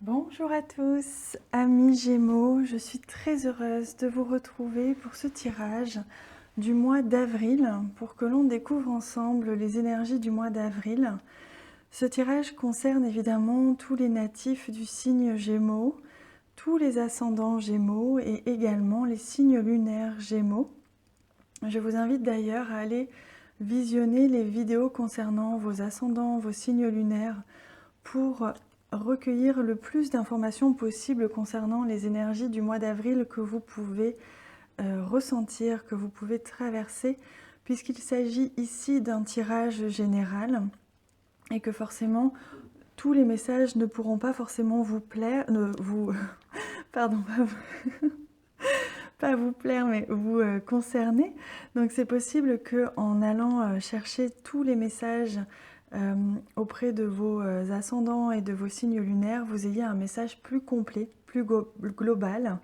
Bonjour à tous, amis Gémeaux, je suis très heureuse de vous retrouver pour ce tirage du mois d'avril, pour que l'on découvre ensemble les énergies du mois d'avril. Ce tirage concerne évidemment tous les natifs du signe Gémeaux, tous les ascendants Gémeaux et également les signes lunaires Gémeaux. Je vous invite d'ailleurs à aller visionner les vidéos concernant vos ascendants, vos signes lunaires, pour recueillir le plus d'informations possible concernant les énergies du mois d'avril que vous pouvez ressentir, que vous pouvez traverser, puisqu'il s'agit ici d'un tirage général et que forcément tous les messages ne pourront pas forcément vous plaire, pardon, pas vous plaire, mais vous concerner. Donc c'est possible qu'en allant chercher tous les messages auprès de vos ascendants et de vos signes lunaires, vous ayez un message plus complet, plus global.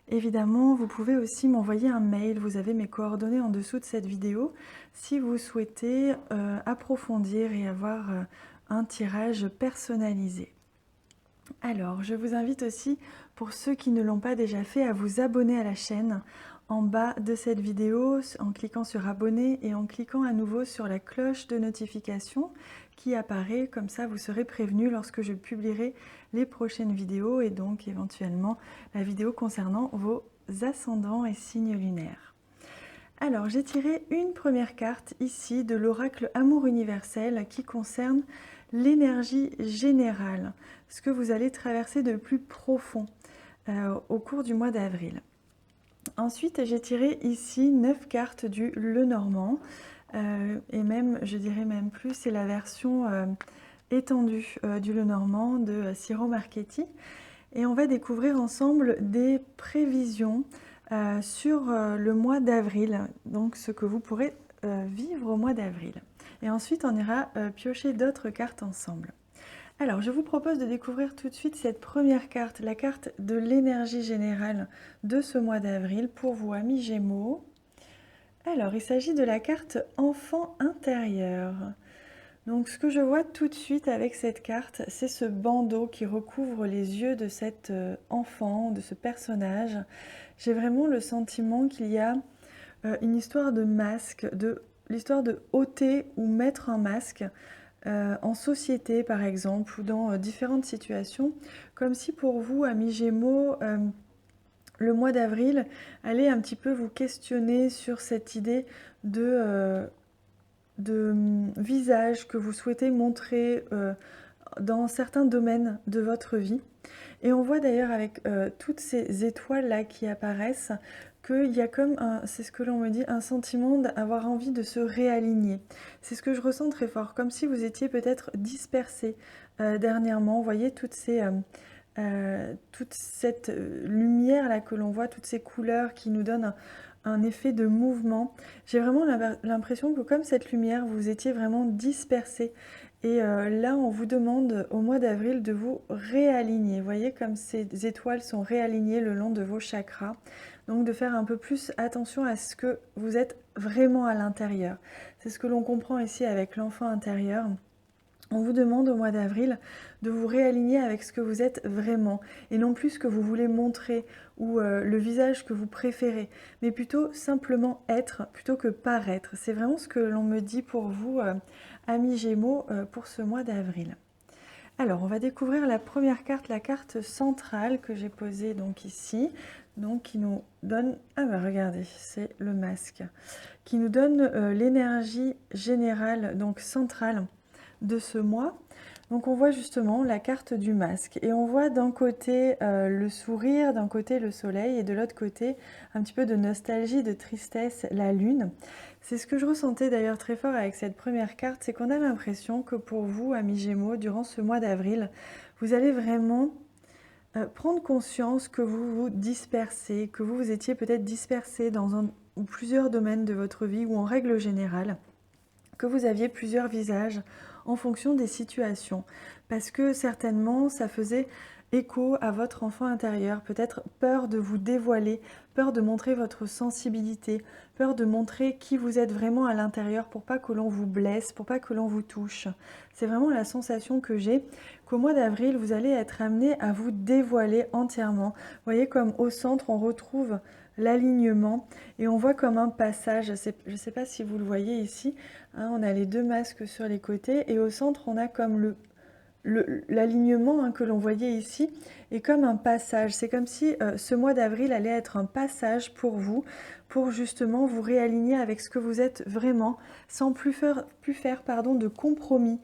Évidemment, vous pouvez aussi m'envoyer un mail, vous avez mes coordonnées en dessous de cette vidéo, si vous souhaitez approfondir et avoir un tirage personnalisé. Alors, je vous invite aussi, pour ceux qui ne l'ont pas déjà fait, à vous abonner à la chaîne en bas de cette vidéo en cliquant sur abonner et en cliquant à nouveau sur la cloche de notification qui apparaît, comme ça vous serez prévenu lorsque je publierai les prochaines vidéos et donc éventuellement la vidéo concernant vos ascendants et signes lunaires. Alors j'ai tiré une première carte ici de l'oracle Amour universel qui concerne l'énergie générale, ce que vous allez traverser de plus profond au cours du mois d'avril. Ensuite, j'ai tiré ici 9 cartes du Lenormand, et même, je dirais même plus, c'est la version étendue du Lenormand de Ciro Marchetti. Et on va découvrir ensemble des prévisions sur le mois d'avril, donc ce que vous pourrez vivre au mois d'avril. Et ensuite, on ira piocher d'autres cartes ensemble. Alors, je vous propose de découvrir tout de suite cette première carte, la carte de l'énergie générale de ce mois d'avril pour vous, amis Gémeaux. Alors, il s'agit de la carte Enfant intérieur. Donc, ce que je vois tout de suite avec cette carte, c'est ce bandeau qui recouvre les yeux de cet enfant, de ce personnage. J'ai vraiment le sentiment qu'il y a une histoire de masque, l'histoire de ôter ou mettre un masque en société par exemple, ou dans différentes situations, comme si pour vous, amis Gémeaux, le mois d'avril allait un petit peu vous questionner sur cette idée de visage que vous souhaitez montrer dans certains domaines de votre vie. Et on voit d'ailleurs avec toutes ces étoiles-là qui apparaissent qu'il y a comme, c'est ce que l'on me dit, un sentiment d'avoir envie de se réaligner. C'est ce que je ressens très fort, comme si vous étiez peut-être dispersé dernièrement. Vous voyez toute cette lumière-là que l'on voit, toutes ces couleurs qui nous donnent un effet de mouvement. J'ai vraiment l'impression que comme cette lumière, vous étiez vraiment dispersé. Et là, on vous demande au mois d'avril de vous réaligner. Vous voyez comme ces étoiles sont réalignées le long de vos chakras. Donc de faire un peu plus attention à ce que vous êtes vraiment à l'intérieur. C'est ce que l'on comprend ici avec l'enfant intérieur. On vous demande au mois d'avril de vous réaligner avec ce que vous êtes vraiment et non plus ce que vous voulez montrer ou le visage que vous préférez, mais plutôt simplement être plutôt que paraître. C'est vraiment ce que l'on me dit pour vous, amis Gémeaux, pour ce mois d'avril. Alors, on va découvrir la première carte, la carte centrale que j'ai posée donc ici, donc qui nous donne, ah bah regardez, c'est le masque, qui nous donne l'énergie générale, donc centrale de ce mois. Donc on voit justement la carte du masque et on voit d'un côté le sourire, d'un côté le soleil et de l'autre côté un petit peu de nostalgie, de tristesse, la lune. C'est ce que je ressentais d'ailleurs très fort avec cette première carte, c'est qu'on a l'impression que pour vous, amis Gémeaux, durant ce mois d'avril, vous allez vraiment prendre conscience que vous vous dispersez, que vous étiez peut-être dispersé dans un ou plusieurs domaines de votre vie ou en règle générale, que vous aviez plusieurs visages en fonction des situations. parce que certainement ça faisait écho à votre enfant intérieur, peut-être peur de vous dévoiler, peur de montrer votre sensibilité, peur de montrer qui vous êtes vraiment à l'intérieur pour pas que l'on vous blesse, pour pas que l'on vous touche. C'est vraiment la sensation que j'ai, qu'au mois d'avril, vous allez être amené à vous dévoiler entièrement. Vous voyez comme au centre, on retrouve l'alignement et on voit comme un passage, je ne sais pas si vous le voyez ici, hein, on a les deux masques sur les côtés et au centre, on a comme l'alignement que l'on voyait ici est comme un passage. C'est comme si ce mois d'avril allait être un passage pour vous, pour justement vous réaligner avec ce que vous êtes vraiment, sans plus faire de compromis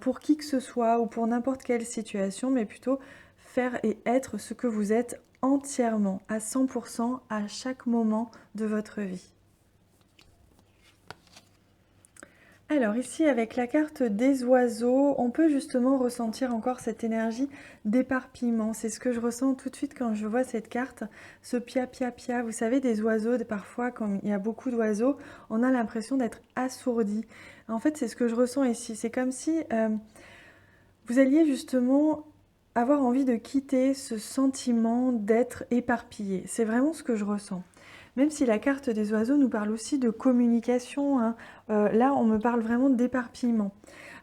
pour qui que ce soit ou pour n'importe quelle situation, mais plutôt faire et être ce que vous êtes entièrement, à 100% à chaque moment de votre vie. Alors ici, avec la carte des oiseaux, on peut justement ressentir encore cette énergie d'éparpillement. C'est ce que je ressens tout de suite quand je vois cette carte, ce pia-pia-pia. Vous savez, des oiseaux, parfois, quand il y a beaucoup d'oiseaux, on a l'impression d'être assourdi. En fait, c'est ce que je ressens ici. C'est comme si vous alliez justement avoir envie de quitter ce sentiment d'être éparpillé. C'est vraiment ce que je ressens. Même si la carte des oiseaux nous parle aussi de communication, hein, là on me parle vraiment d'éparpillement.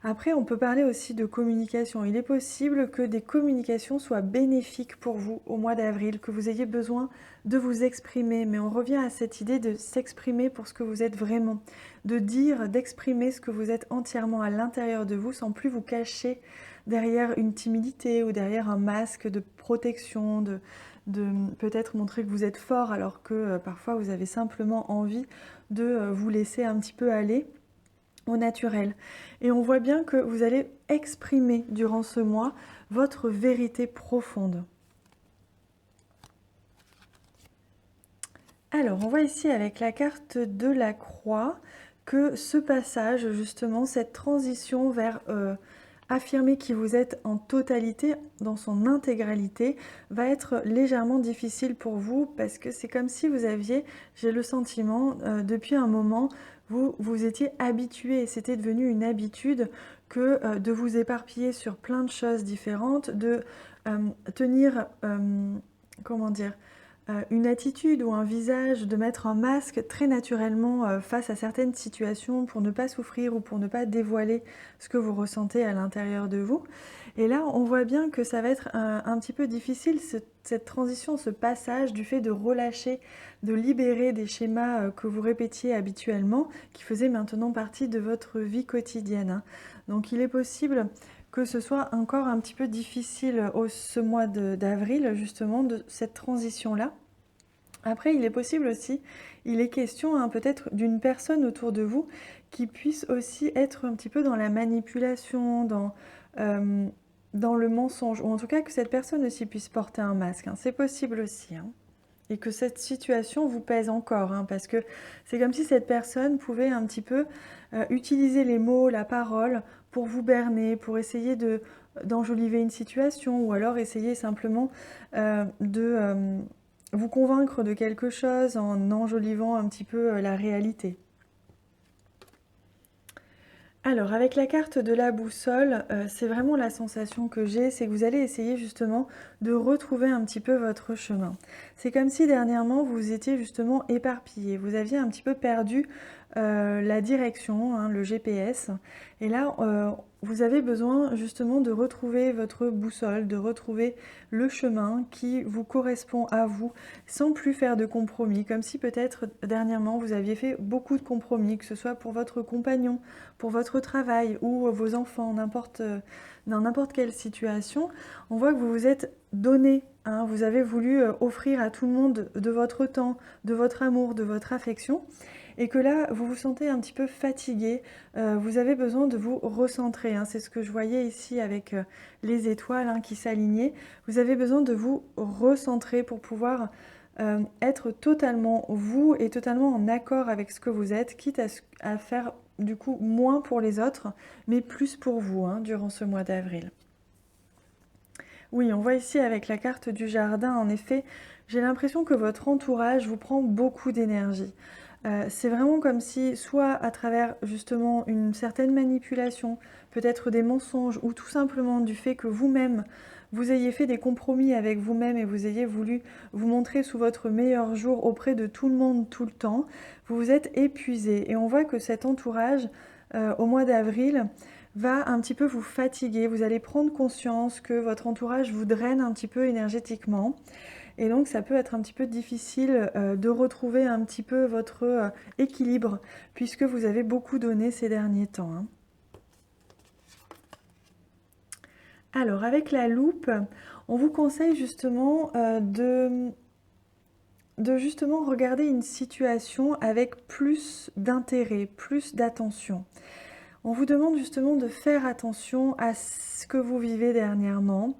Après on peut parler aussi de communication. Il est possible que des communications soient bénéfiques pour vous au mois d'avril, que vous ayez besoin de vous exprimer. Mais on revient à cette idée de s'exprimer pour ce que vous êtes vraiment, de dire, d'exprimer ce que vous êtes entièrement à l'intérieur de vous sans plus vous cacher derrière une timidité ou derrière un masque de protection, de peut-être montrer que vous êtes fort alors que parfois vous avez simplement envie de vous laisser un petit peu aller au naturel. Et on voit bien que vous allez exprimer durant ce mois votre vérité profonde. Alors, on voit ici avec la carte de la croix que ce passage, justement, cette transition vers affirmer qui vous êtes en totalité, dans son intégralité, va être légèrement difficile pour vous parce que c'est comme si vous aviez, j'ai le sentiment, depuis un moment, vous étiez habitué, c'était devenu une habitude que de vous éparpiller sur plein de choses différentes, de tenir, comment dire, une attitude ou un visage, de mettre un masque très naturellement face à certaines situations pour ne pas souffrir ou pour ne pas dévoiler ce que vous ressentez à l'intérieur de vous. Et là, on voit bien que ça va être un petit peu difficile, cette transition, ce passage du fait de relâcher, de libérer des schémas que vous répétiez habituellement, qui faisaient maintenant partie de votre vie quotidienne, hein. Donc il est possible que ce soit encore un petit peu difficile ce mois d'avril, justement, de cette transition-là. Après, il est possible aussi, il est question peut-être d'une personne autour de vous qui puisse aussi être un petit peu dans la manipulation, dans le mensonge, ou en tout cas que cette personne aussi puisse porter un masque, hein. C'est possible aussi, hein. Et que cette situation vous pèse encore, hein, parce que c'est comme si cette personne pouvait un petit peu utiliser les mots, la parole, pour vous berner, pour essayer d'enjoliver une situation, ou alors essayer simplement de vous convaincre de quelque chose en enjolivant un petit peu la réalité. Alors, avec la carte de la boussole, c'est vraiment la sensation que j'ai, c'est que vous allez essayer justement de retrouver un petit peu votre chemin. C'est comme si dernièrement, vous étiez justement éparpillé, vous aviez un petit peu perdu la direction, hein, le GPS. Et là, vous avez besoin justement de retrouver votre boussole, de retrouver le chemin qui vous correspond à vous, sans plus faire de compromis, comme si peut-être dernièrement vous aviez fait beaucoup de compromis, que ce soit pour votre compagnon, pour votre travail ou vos enfants, dans n'importe quelle situation. On voit que vous vous êtes donné, hein, vous avez voulu offrir à tout le monde de votre temps, de votre amour, de votre affection. Et que là, vous vous sentez un petit peu fatigué, vous avez besoin de vous recentrer, hein. C'est ce que je voyais ici avec les étoiles, hein, qui s'alignaient. Vous avez besoin de vous recentrer pour pouvoir être totalement vous et totalement en accord avec ce que vous êtes, quitte à faire du coup moins pour les autres, mais plus pour vous, hein, durant ce mois d'avril. Oui, on voit ici avec la carte du jardin, en effet, j'ai l'impression que votre entourage vous prend beaucoup d'énergie. C'est vraiment comme si, soit à travers justement une certaine manipulation, peut-être des mensonges, ou tout simplement du fait que vous-même, vous ayez fait des compromis avec vous-même et vous ayez voulu vous montrer sous votre meilleur jour auprès de tout le monde tout le temps, vous vous êtes épuisé. Et on voit que cet entourage, au mois d'avril, va un petit peu vous fatiguer. Vous allez prendre conscience que votre entourage vous draine un petit peu énergétiquement. Et donc ça peut être un petit peu difficile de retrouver un petit peu votre équilibre, puisque vous avez beaucoup donné ces derniers temps, hein. Alors avec la loupe, on vous conseille justement de justement regarder une situation avec plus d'intérêt, plus d'attention. On vous demande justement de faire attention à ce que vous vivez dernièrement,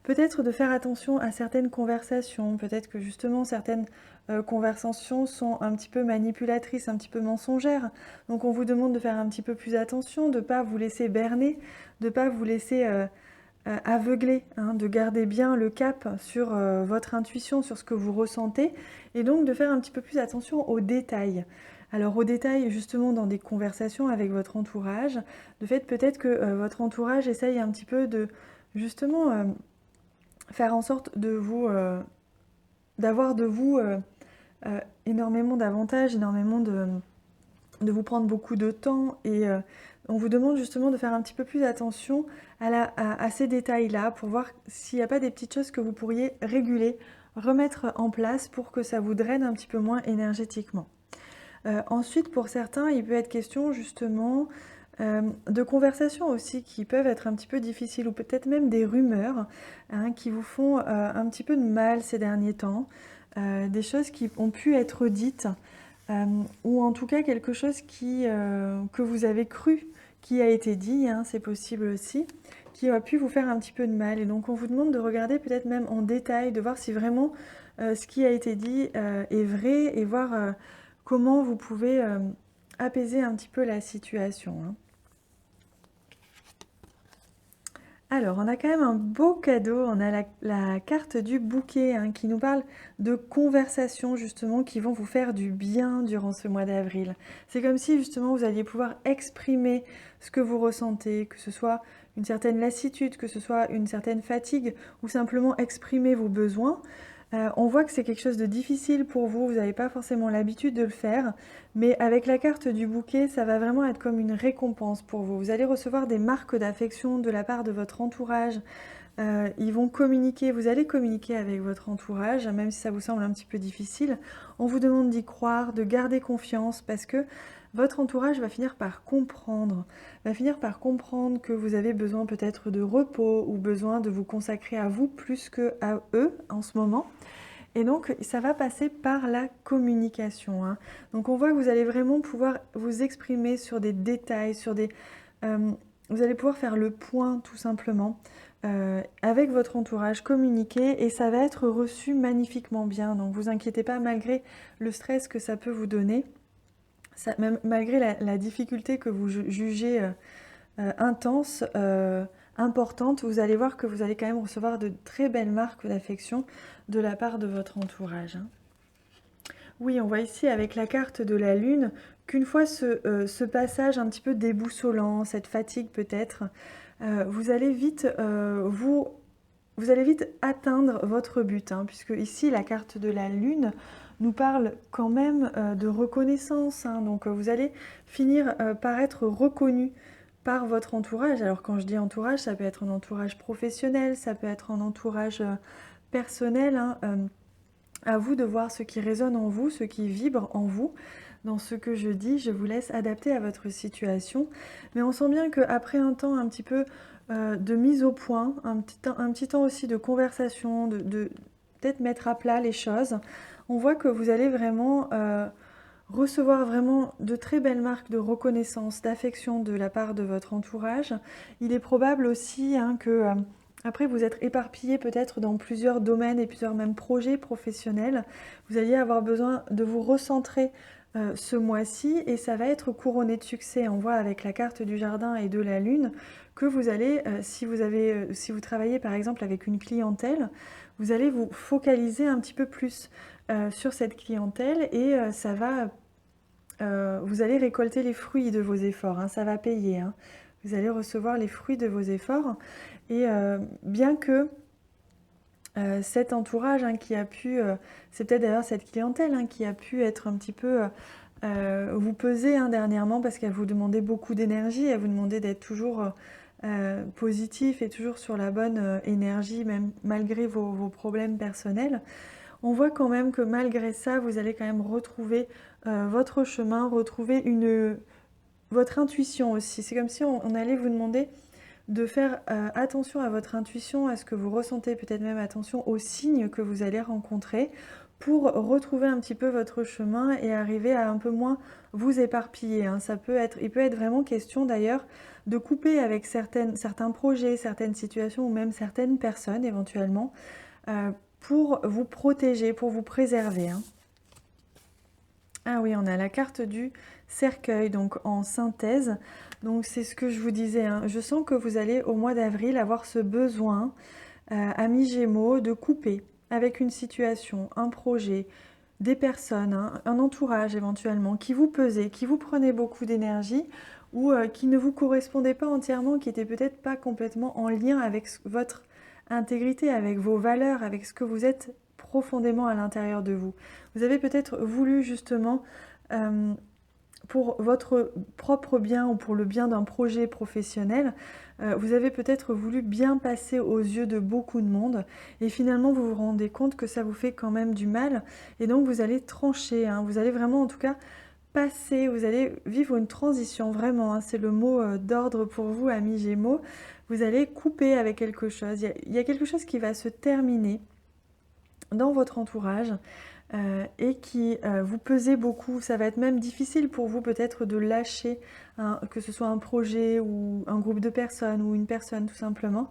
peut-être de faire attention à certaines conversations, peut-être que justement certaines conversations sont un petit peu manipulatrices, un petit peu mensongères. Donc on vous demande de faire un petit peu plus attention, de ne pas vous laisser berner, de ne pas vous laisser aveugler, hein, de garder bien le cap sur votre intuition, sur ce que vous ressentez, et donc de faire un petit peu plus attention aux détails. Alors aux détails justement dans des conversations avec votre entourage, de fait peut-être que votre entourage essaye un petit peu de justement faire en sorte de vous d'avoir de vous énormément d'avantages, énormément de vous prendre beaucoup de temps, et on vous demande justement de faire un petit peu plus attention à ces détails-là pour voir s'il n'y a pas des petites choses que vous pourriez réguler, remettre en place pour que ça vous draine un petit peu moins énergétiquement. Ensuite, pour certains, il peut être question justement de conversations aussi qui peuvent être un petit peu difficiles, ou peut-être même des rumeurs, hein, qui vous font un petit peu de mal ces derniers temps, des choses qui ont pu être dites, ou en tout cas quelque chose que vous avez cru qui a été dit, hein, c'est possible aussi, qui a pu vous faire un petit peu de mal. Et donc on vous demande de regarder peut-être même en détail, de voir si vraiment ce qui a été dit est vrai, et voir comment vous pouvez apaiser un petit peu la situation, hein. Alors, on a quand même un beau cadeau, on a la carte du bouquet, hein, qui nous parle de conversations justement qui vont vous faire du bien durant ce mois d'avril. C'est comme si justement vous alliez pouvoir exprimer ce que vous ressentez, que ce soit une certaine lassitude, que ce soit une certaine fatigue, ou simplement exprimer vos besoins. On voit que c'est quelque chose de difficile pour vous, vous n'avez pas forcément l'habitude de le faire, mais avec la carte du bouquet, ça va vraiment être comme une récompense pour vous. Vous allez recevoir des marques d'affection de la part de votre entourage. Ils vont communiquer, vous allez communiquer avec votre entourage, même si ça vous semble un petit peu difficile. On vous demande d'y croire, de garder confiance, parce que votre entourage va finir par comprendre que vous avez besoin peut-être de repos, ou besoin de vous consacrer à vous plus qu'à eux en ce moment. Et donc, ça va passer par la communication, hein. Donc, on voit que vous allez vraiment pouvoir vous exprimer sur des détails, vous allez pouvoir faire le point tout simplement avec votre entourage, communiquer, et ça va être reçu magnifiquement bien. Donc, vous inquiétez pas, malgré le stress que ça peut vous donner, même malgré la difficulté que vous jugez intense, importante, vous allez voir que vous allez quand même recevoir de très belles marques d'affection de la part de votre entourage, hein. Oui, on voit ici avec la carte de la Lune qu'une fois ce passage un petit peu déboussolant, cette fatigue peut-être, vous allez vite atteindre votre but, hein, puisque ici la carte de la Lune nous parle quand même de reconnaissance, hein. Donc vous allez finir par être reconnu par votre entourage. Alors quand je dis entourage, ça peut être un entourage professionnel, ça peut être un entourage personnel, hein. À vous de voir ce qui résonne en vous, ce qui vibre en vous. Dans ce que je dis, je vous laisse adapter à votre situation. Mais on sent bien qu'après un temps un petit peu de mise au point, un petit temps aussi de conversation, de peut-être mettre à plat les choses, on voit que vous allez vraiment recevoir vraiment de très belles marques de reconnaissance, d'affection de la part de votre entourage. Il est probable aussi, hein, que après vous êtes éparpillé peut-être dans plusieurs domaines et plusieurs même projets professionnels. Vous alliez avoir besoin de vous recentrer ce mois-ci, et ça va être couronné de succès. On voit avec la carte du jardin et de la lune que vous allez, si vous travaillez par exemple avec une clientèle, vous allez vous focaliser un petit peu plus sur cette clientèle, et ça va vous allez récolter les fruits de vos efforts, hein, ça va payer, hein. Vous allez recevoir les fruits de vos efforts et bien que cet entourage hein, qui a pu, c'est peut-être d'ailleurs cette clientèle hein, qui a pu être un petit peu vous peser hein, dernièrement parce qu'elle vous demandait beaucoup d'énergie, elle vous demandait d'être toujours positif et toujours sur la bonne énergie, même malgré vos problèmes personnels. On voit quand même que malgré ça, vous allez quand même retrouver votre chemin, retrouver votre intuition aussi. C'est comme si on allait vous demander de faire attention à votre intuition, à ce que vous ressentez, peut-être même attention aux signes que vous allez rencontrer pour retrouver un petit peu votre chemin et arriver à un peu moins vous éparpiller, hein. Il peut être vraiment question d'ailleurs de couper avec certains projets, certaines situations ou même certaines personnes éventuellement pour vous protéger, pour vous préserver, hein. Ah oui, on a la carte du cercueil, donc en synthèse. Donc c'est ce que je vous disais, hein. Je sens que vous allez au mois d'avril avoir ce besoin, amis Gémeaux, de couper avec une situation, un projet, des personnes, hein, un entourage éventuellement, qui vous pesait, qui vous prenait beaucoup d'énergie ou qui ne vous correspondait pas entièrement, qui n'était peut-être pas complètement en lien avec votre intégrité, avec vos valeurs, avec ce que vous êtes profondément à l'intérieur de vous. Vous avez peut-être voulu justement, pour votre propre bien ou pour le bien d'un projet professionnel, vous avez peut-être voulu bien passer aux yeux de beaucoup de monde et finalement vous vous rendez compte que ça vous fait quand même du mal et donc vous allez trancher, hein. Vous allez vraiment en tout cas passer, vous allez vivre une transition vraiment, hein. C'est le mot d'ordre pour vous amis Gémeaux. Vous allez couper avec quelque chose, il y a quelque chose qui va se terminer dans votre entourage et qui vous pesait beaucoup. Ça va être même difficile pour vous peut-être de lâcher, que ce soit un projet ou un groupe de personnes ou une personne tout simplement.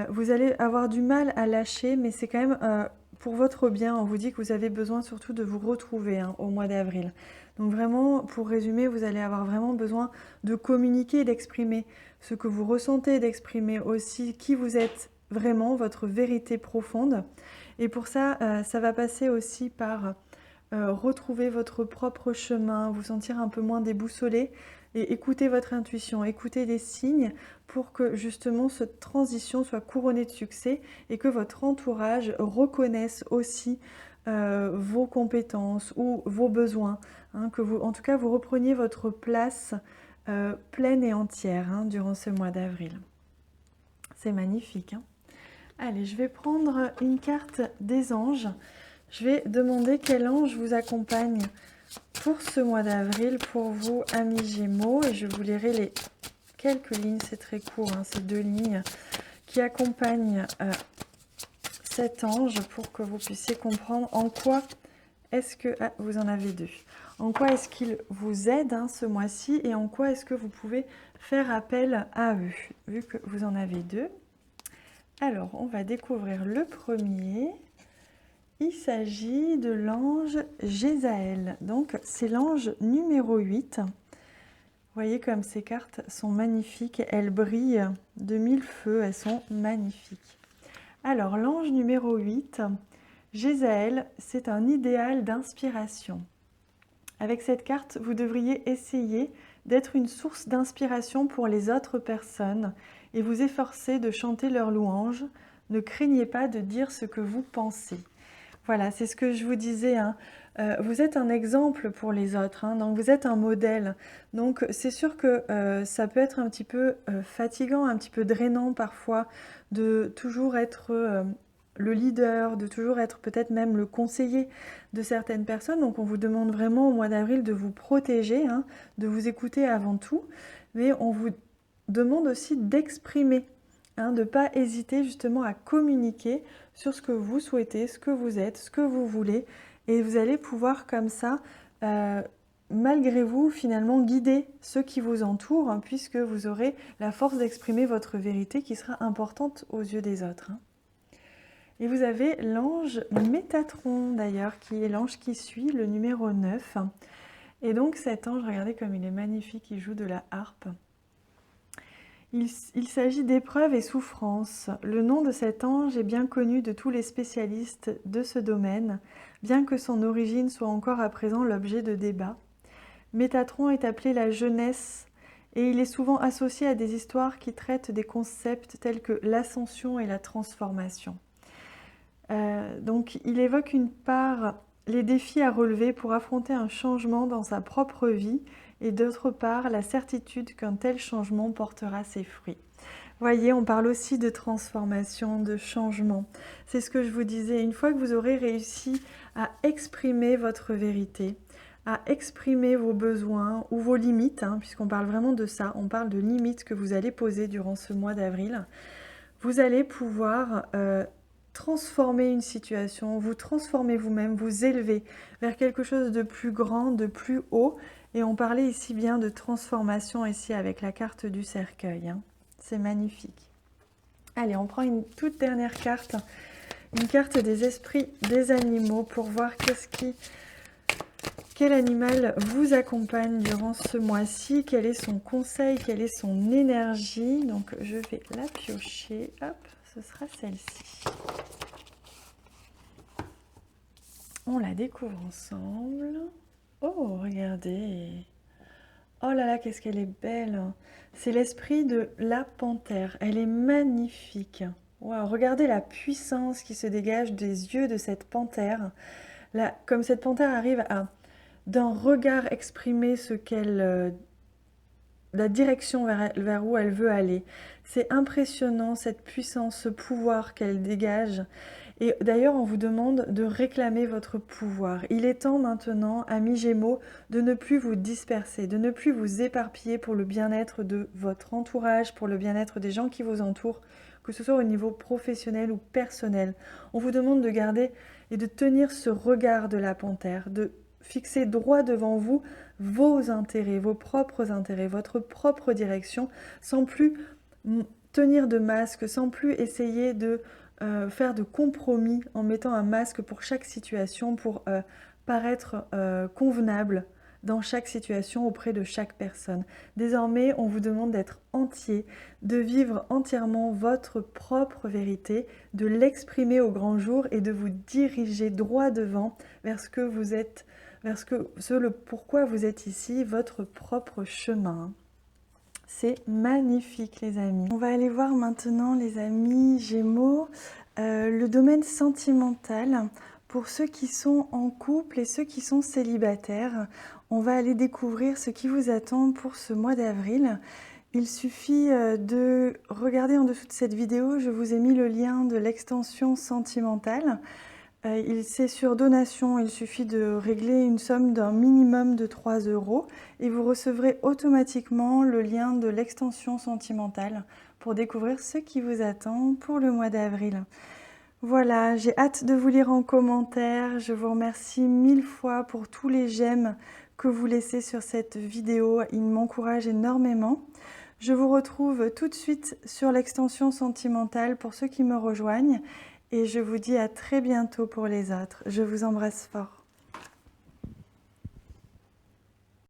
Vous allez avoir du mal à lâcher, mais c'est quand même pour votre bien. On vous dit que vous avez besoin surtout de vous retrouver hein, au mois d'avril. Donc vraiment, pour résumer, vous allez avoir vraiment besoin de communiquer, d'exprimer ce que vous ressentez, d'exprimer aussi qui vous êtes vraiment, votre vérité profonde. Et pour ça, ça va passer aussi par retrouver votre propre chemin, vous sentir un peu moins déboussolé et écouter votre intuition, écouter des signes pour que justement cette transition soit couronnée de succès et que votre entourage reconnaisse aussi vos compétences ou vos besoins, hein, que vous, en tout cas, vous repreniez votre place pleine et entière hein, durant ce mois d'avril. C'est magnifique, hein. Allez, je vais prendre une carte des anges. Je vais demander quel ange vous accompagne pour ce mois d'avril, pour vous, amis Gémeaux. Et je vous lirai les quelques lignes, c'est très court, hein, ces 2 lignes, qui accompagnent cet ange pour que vous puissiez comprendre en quoi est-ce que... Ah, vous en avez 2. En quoi est-ce qu'il vous aide hein, ce mois-ci et en quoi est-ce que vous pouvez faire appel à eux, vu que vous en avez 2. Alors, on va découvrir le premier. Il s'agit de l'ange Jézaël. Donc, c'est l'ange numéro 8. Vous voyez comme ces cartes sont magnifiques. Elles brillent de 1000 feux. Elles sont magnifiques. Alors, l'ange numéro 8, Jézaël, c'est un idéal d'inspiration. Avec cette carte, vous devriez essayer d'être une source d'inspiration pour les autres personnes et vous efforcer de chanter leurs louanges. Ne craignez pas de dire ce que vous pensez. Voilà, c'est ce que je vous disais, hein. Vous êtes un exemple pour les autres, hein, donc vous êtes un modèle. Donc c'est sûr que ça peut être un petit peu fatigant, un petit peu drainant parfois de toujours être le leader, de toujours être peut-être même le conseiller de certaines personnes. Donc on vous demande vraiment au mois d'avril de vous protéger, hein, de vous écouter avant tout, mais on vous demande aussi d'exprimer, hein, de ne pas hésiter justement à communiquer sur ce que vous souhaitez, ce que vous êtes, ce que vous voulez, et vous allez pouvoir comme ça, malgré vous, finalement guider ceux qui vous entourent, hein, puisque vous aurez la force d'exprimer votre vérité qui sera importante aux yeux des autres, hein. Et vous avez l'ange Métatron d'ailleurs, qui est l'ange qui suit, le numéro 9. Et donc cet ange, regardez comme il est magnifique, il joue de la harpe. Il s'agit d'épreuves et souffrances. Le nom de cet ange est bien connu de tous les spécialistes de ce domaine, bien que son origine soit encore à présent l'objet de débats. Métatron est appelé la jeunesse et il est souvent associé à des histoires qui traitent des concepts tels que l'ascension et la transformation. Donc il évoque une part les défis à relever pour affronter un changement dans sa propre vie et d'autre part la certitude qu'un tel changement portera ses fruits. Voyez, on parle aussi de transformation, de changement. C'est ce que je vous disais, une fois que vous aurez réussi à exprimer votre vérité, à exprimer vos besoins ou vos limites, puisqu'on parle vraiment de ça, on parle de limites que vous allez poser durant ce mois d'avril, vous allez pouvoir transformer une situation, vous transformer vous-même, vous élever vers quelque chose de plus grand, de plus haut. Et on parlait ici bien de transformation ici avec la carte du cercueil. C'est magnifique. Allez, on prend une toute dernière carte, une carte des esprits des animaux pour voir quel animal vous accompagne durant ce mois-ci, quel est son conseil, quelle est son énergie. Donc je vais la piocher, hop, ce sera celle-ci. On la découvre ensemble. Oh, regardez. Oh là là, qu'est-ce qu'elle est belle. C'est l'esprit de la panthère. Elle est magnifique. Wow, regardez la puissance qui se dégage des yeux de cette panthère. Là, comme cette panthère arrive à, d'un regard, exprimer ce qu'elle... la direction vers où elle veut aller. C'est impressionnant, cette puissance, ce pouvoir qu'elle dégage. Et d'ailleurs, on vous demande de réclamer votre pouvoir. Il est temps maintenant, amis Gémeaux, de ne plus vous disperser, de ne plus vous éparpiller pour le bien-être de votre entourage, pour le bien-être des gens qui vous entourent, que ce soit au niveau professionnel ou personnel. On vous demande de garder et de tenir ce regard de la panthère, de fixer droit devant vous vos intérêts, vos propres intérêts, votre propre direction, sans plus tenir de masque, sans plus essayer de faire de compromis en mettant un masque pour chaque situation, pour paraître convenable dans chaque situation auprès de chaque personne. Désormais, on vous demande d'être entier, de vivre entièrement votre propre vérité, de l'exprimer au grand jour et de vous diriger droit devant vers ce que vous êtes, vers le pourquoi vous êtes ici, votre propre chemin. C'est magnifique les amis. On va aller voir maintenant les amis Gémeaux, le domaine sentimental. Pour ceux qui sont en couple et ceux qui sont célibataires, on va aller découvrir ce qui vous attend pour ce mois d'avril. Il suffit de regarder en dessous de cette vidéo, je vous ai mis le lien de l'extension sentimentale. C'est sur donation, il suffit de régler une somme d'un minimum de 3 € et vous recevrez automatiquement le lien de l'extension sentimentale pour découvrir ce qui vous attend pour le mois d'avril. Voilà, j'ai hâte de vous lire en commentaire. Je vous remercie 1000 fois pour tous les j'aime que vous laissez sur cette vidéo. Ils m'encouragent énormément. Je vous retrouve tout de suite sur l'extension sentimentale pour ceux qui me rejoignent. Et je vous dis à très bientôt pour les autres. Je vous embrasse fort.